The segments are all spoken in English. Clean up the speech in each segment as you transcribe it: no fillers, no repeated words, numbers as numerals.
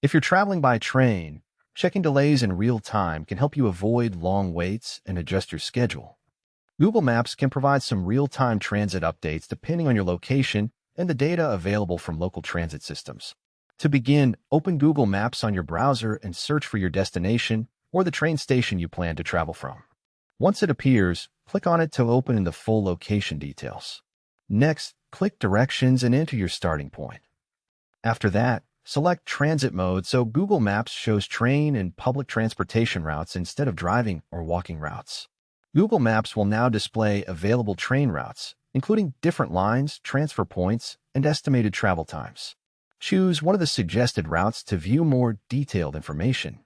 If you're traveling by train, checking delays in real time can help you avoid long waits and adjust your schedule. Google Maps can provide some real-time transit updates depending on your location and the data available from local transit systems. To begin, open Google Maps on your browser and search for your destination or the train station you plan to travel from. Once it appears, click on it to open in the full location details. Next, click Directions and enter your starting point. After that, select Transit Mode so Google Maps shows train and public transportation routes instead of driving or walking routes. Google Maps will now display available train routes, including different lines, transfer points, and estimated travel times. Choose one of the suggested routes to view more detailed information.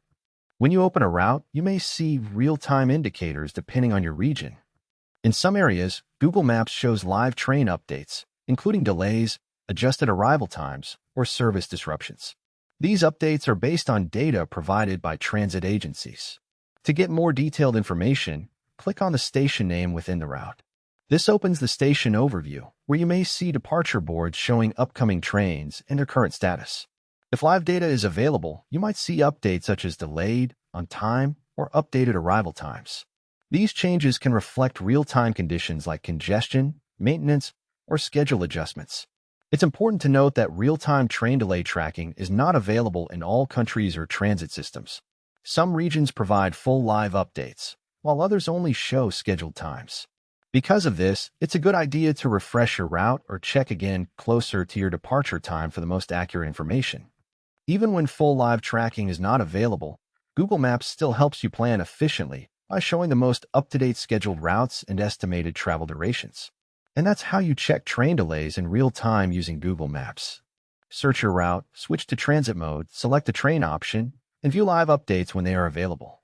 When you open a route, you may see real-time indicators depending on your region. In some areas, Google Maps shows live train updates, including delays, adjusted arrival times, or service disruptions. These updates are based on data provided by transit agencies. To get more detailed information, click on the station name within the route. This opens the station overview, where you may see departure boards showing upcoming trains and their current status. If live data is available, you might see updates such as delayed, on time, or updated arrival times. These changes can reflect real-time conditions like congestion, maintenance, or schedule adjustments. It's important to note that real-time train delay tracking is not available in all countries or transit systems. Some regions provide full live updates, while others only show scheduled times. Because of this, it's a good idea to refresh your route or check again closer to your departure time for the most accurate information. Even when full live tracking is not available, Google Maps still helps you plan efficiently by showing the most up-to-date scheduled routes and estimated travel durations. And that's how you check train delays in real time using Google Maps. Search your route, switch to transit mode, select the train option, and view live updates when they are available.